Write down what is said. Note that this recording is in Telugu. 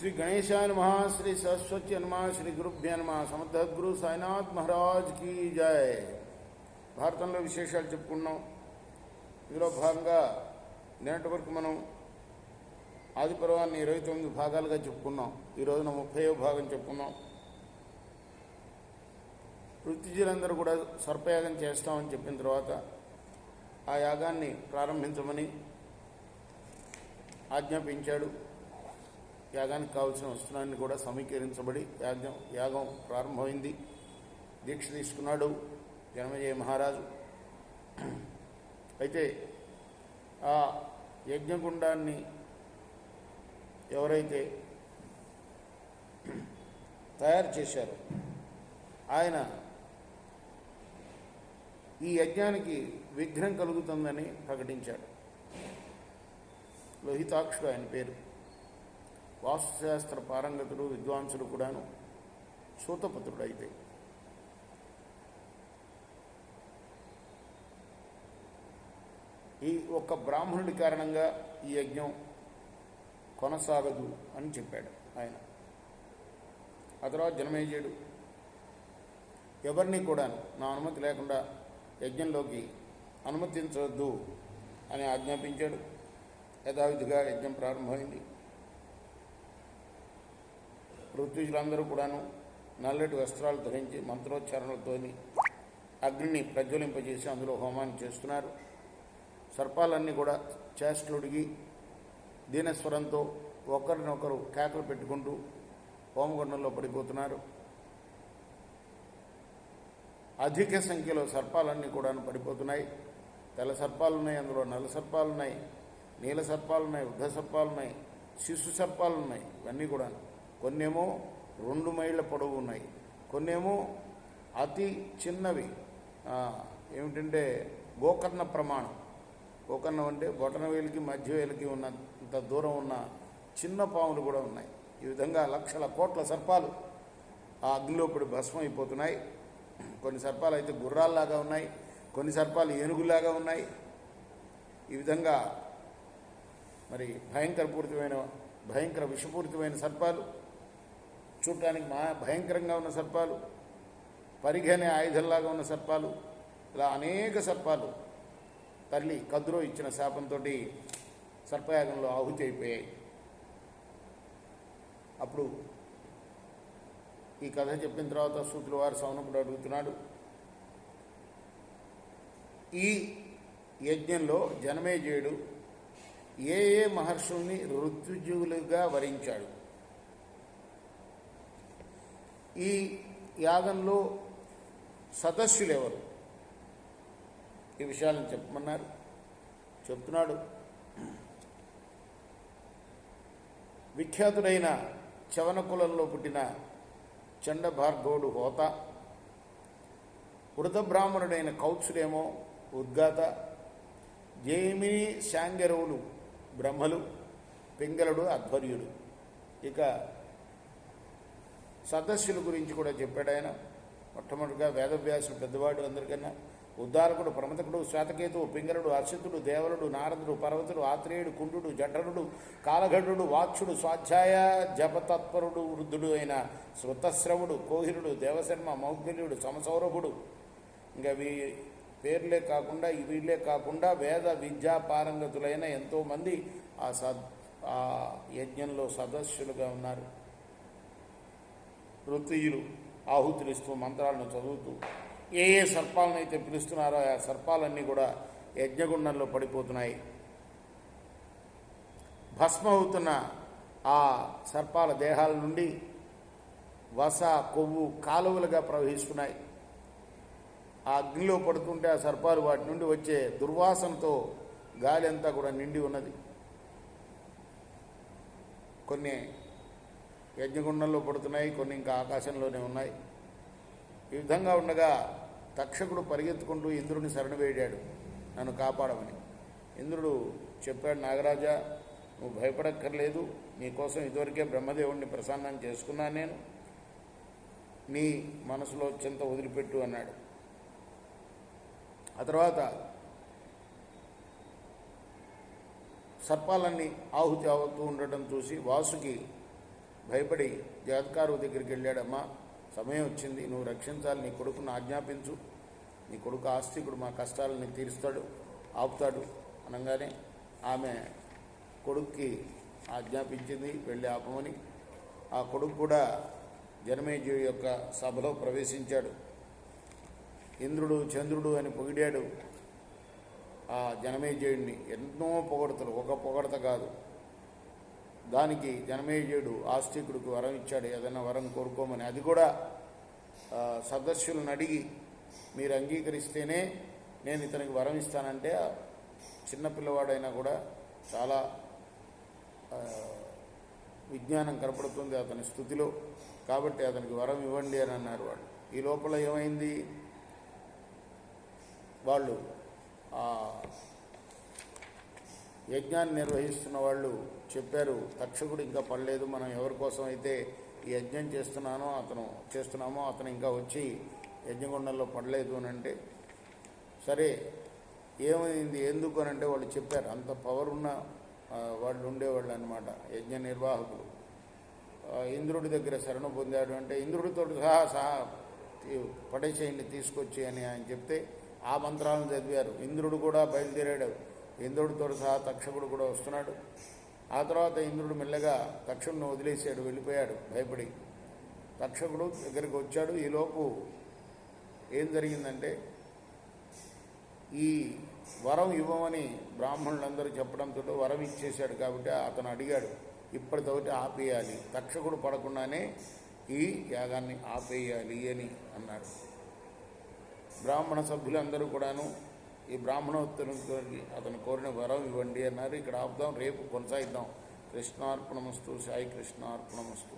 श्री गणेशाय नमः, श्री सरस्वती नमः, श्री गुरुभ्यो नमः। समर्थगुरु साईनाथ महाराज की जय। భారతంలో విశేషాలు చెప్పుకున్నాం. ఇందులో భాగంగా నిన్నటి వరకు మనం ఆది పర్వాన్ని 29 భాగాలుగా చెప్పుకున్నాం. ఈ రోజున 30వ భాగం చెప్పుకున్నాం. ఋత్విజులందరూ కూడా సర్పయాగం చేస్తామని చెప్పిన తర్వాత ఆ యాగాన్ని ప్రారంభించమని ఆజ్ఞాపించాడు. యాగానికి కావలసిన వస్తువులన్నీ కూడా సమీకరించబడి యాగం ప్రారంభమైంది. దీక్ష తీసుకున్నాడు జనమేజయ మహారాజు. అయితే ఆ యజ్ఞగుండాన్ని ఎవరైతే తయారు చేశారో ఆయన ఈ యజ్ఞానికి విఘ్నం కలుగుతుందని ప్రకటించాడు. లోహితాక్షుడు ఆయన పేరు. వాస్తుశాస్త్ర పారంగతుడు, విద్వాంసుడు కూడాను, సూతపుత్రుడు. అయితే ఈ ఒక్క బ్రాహ్మణుడి కారణంగా ఈ యజ్ఞం కొనసాగదు అని చెప్పాడు ఆయన. ఆ తర్వాత జనమేజయుడు ఎవరిని కూడా నా అనుమతి లేకుండా యజ్ఞంలోకి అనుమతించవద్దు అని ఆజ్ఞాపించాడు. యథావిధిగా యజ్ఞం ప్రారంభమైంది. ఋత్విజులందరూ కూడాను నల్లటి వస్త్రాలు ధరించి మంత్రోచ్చారణలతోని అగ్నిని ప్రజ్వలింపజేసి అందులో హోమాన్ని చేస్తున్నారు. సర్పాలన్నీ కూడా చేష్టలుడిగి దీనస్వరంతో ఒకరినొకరు కేకలు పెట్టుకుంటూ హోమగుండంలో పడిపోతున్నారు. అధిక సంఖ్యలో సర్పాలన్నీ కూడా పడిపోతున్నాయి. తెల్ల సర్పాలున్నాయి, అందులో నల్ల సర్పాలున్నాయి, నీల సర్పాలున్నాయి, వృద్ధ సర్పాలున్నాయి, శిశు సర్పాలున్నాయి. ఇవన్నీ కూడా కొన్నేమో 2 మైళ్ళ పొడవు ఉన్నాయి, కొన్నేమో అతి చిన్నవి. ఏమిటంటే గోకర్ణ ప్రమాణం. గోకర్ణం అంటే బొటన వేలికి మధ్య వేలికి ఉన్నంత దూరం ఉన్న చిన్న పాములు కూడా ఉన్నాయి. ఈ విధంగా లక్షల కోట్ల సర్పాలు ఆ అగ్నిలో పడి భస్మం అయిపోతున్నాయి. కొన్ని సర్పాలు అయితే గుర్రాల్లాగా ఉన్నాయి, కొన్ని సర్పాలు ఏనుగులాగా ఉన్నాయి. ఈ విధంగా మరి భయంకర విషపూరితమైన సర్పాలు, చూడటానికి భయంకరంగా ఉన్న సర్పాలు, పరిగెనే ఆయుధంలాగా ఉన్న సర్పాలు, ఇలా అనేక సర్పాలు తల్లి కద్రో ఇచ్చిన శాపంతో సర్పయాగంలో ఆహుతి అయిపోయాయి. అప్పుడు ఈ కథ చెప్పిన తర్వాత సూతుల వారు సౌనకుడు అడుగుతున్నాడు, ఈ యజ్ఞంలో జనమేజయుడు ఏ ఏ మహర్షుల్ని ఋత్విజులుగా వరించాడు? ఈ యాగంలో సదస్సులు ఎవరు? ఈ విషయాలను చెప్పమన్నారు. చెప్తున్నాడు, విఖ్యాతుడైన చవన కులంలో పుట్టిన చండభార్గవుడు హోత, వృతబ్రాహ్మణుడైన కౌత్సుడేమో ఉద్గాత, జైమిని శాంగరువులు బ్రహ్మలు, పింగళుడు అధ్వర్యుడు. ఇక సదస్సుల గురించి కూడా చెప్పాడు ఆయన. మొట్టమొదటిగా వేదవ్యాసుడు పెద్దవాడు, అందరికన్నా ఉద్దారకుడు, ప్రమతకుడు, శ్వేతకేతువు, పింగళుడు, అర్షితుడు, దేవలుడు, నారదుడు, పర్వతుడు, ఆత్రేయుడు, కుండుడు, జఠరుడు, కాలఘటుడు, వాక్షుడు, స్వాధ్యాయ జపతత్పరుడు, వృద్ధుడు అయిన శృతశ్రవుడు, కోహిరుడు, దేవశర్మ, మౌద్గల్యుడు, సమసౌరభుడు. ఇంకా పేర్లే కాకుండా వీళ్ళే కాకుండా వేద విద్యా పారంగతులైన ఎంతోమంది ఆ యజ్ఞంలో సదస్సులుగా ఉన్నారు. ఋత్విజులు ఆహుతులిస్తూ మంత్రాలను చదువుతూ ఏ ఏ సర్పాలను అయితే పిలుస్తున్నారో ఆ సర్పాలన్నీ కూడా యజ్ఞగుండంలో పడిపోతున్నాయి. భస్మ అవుతున్న ఆ సర్పాల దేహాల నుండి వస, కొవ్వు కాలువలుగా ప్రవహిస్తున్నాయి. ఆ అగ్నిలో పడుతుంటే ఆ సర్పాలు వాటి నుండి వచ్చే దుర్వాసనతో గాలి అంతా కూడా నిండి ఉన్నది. కొన్ని యజ్ఞగుండంలో పడుతున్నాయి, కొన్ని ఇంకా ఆకాశంలోనే ఉన్నాయి. ఈ విధంగా ఉండగా తక్షకుడు పరిగెత్తుకుంటూ ఇంద్రుడిని శరణవేడాడు, నన్ను కాపాడమని. ఇంద్రుడు చెప్పాడు, నాగరాజా నువ్వు భయపడక్కర్లేదు, నీకోసం ఇదివరకే బ్రహ్మదేవుడిని ప్రసన్నం చేసుకున్నాను నేను, నీ మనసులో చింత వదిలిపెట్టు అన్నాడు. ఆ తర్వాత సర్పాలన్నీ ఆహుతి అవుతూ ఉండటం చూసి వాసుకి భయపడి జాతకారు దగ్గరికి వెళ్ళాడమ్మా, సమయం వచ్చింది, నువ్వు రక్షించాలి, నీ కొడుకును ఆజ్ఞాపించు, నీ కొడుకు ఆస్తికుడు మా కష్టాలని తీరుస్తాడు, ఆపుతాడు అనగానే ఆమె కొడుక్కి ఆజ్ఞాపించింది వెళ్ళి ఆపమని. ఆ కొడుకు కూడా జనమేజయుడి యొక్క సభలో ప్రవేశించాడు. ఇంద్రుడు చంద్రుడు అని పొగిడాడు ఆ జనమేజయుడిని. ఎన్నో పొగడతలు, ఒక పొగడత కాదు. దానికి జనమేజయుడు ఆస్తికుడికి వరం ఇచ్చాడు, ఏదైనా వరం కోరుకోమని. అది కూడా సదస్సులను అడిగి మీరు అంగీకరిస్తేనే నేను ఇతనికి వరం ఇస్తానంటే చిన్నపిల్లవాడైనా కూడా చాలా విజ్ఞానం కనపడుతుంది అతని స్థుతిలో. కాబట్టి అతనికి వరం ఇవ్వండి అని అన్నారు వాళ్ళు. ఈ లోపల ఏమైంది, వాళ్ళు యజ్ఞాన్ని నిర్వహిస్తున్న వాళ్ళు చెప్పారు, తక్షకుడు ఇంకా పడలేదు, మనం ఎవరి కోసం అయితే ఈ యజ్ఞం చేస్తున్నామో అతను ఇంకా వచ్చి యజ్ఞగుండంలో పడలేదు అని అంటే, సరే ఏమైంది ఎందుకు అని అంటే వాళ్ళు చెప్పారు. అంత పవర్ ఉన్న వాళ్ళు ఉండేవాళ్ళు అనమాట యజ్ఞ నిర్వాహకులు. ఇంద్రుడి దగ్గర శరణు పొందాడు అంటే ఇంద్రుడితో సహా పడేసేయండి తీసుకొచ్చి అని ఆయన చెప్తే ఆ మంత్రాలను చదివారు. ఇంద్రుడు కూడా బయలుదేరాడు, ఇంద్రుడితో సహా తక్షకుడు కూడా వస్తున్నాడు. ఆ తర్వాత ఇంద్రుడు మెల్లగా తక్షకుడిని వదిలేశాడు, వెళ్ళిపోయాడు భయపడి. తక్షకుడు దగ్గరికి వచ్చాడు. ఈలోపు ఏం జరిగిందంటే, ఈ వరం ఇవ్వమని బ్రాహ్మణులందరూ చెప్పడంతో వరం ఇచ్చేశాడు. కాబట్టి అతను అడిగాడు, ఇప్పటితోటి ఆపేయాలి, తక్షకుడు పడకుండానే ఈ యాగాన్ని ఆపేయాలి అని అన్నాడు. బ్రాహ్మణ సభ్యులందరూ కూడాను ఈ బ్రాహ్మణోత్తరునికి అతను కోరిన వరం ఇవ్వండి అన్నారు. ఇక్కడ ఆపుదాం, రేపు కొనసాగిద్దాం. కృష్ణార్పణమస్తు, సాయి కృష్ణార్పణమస్తు.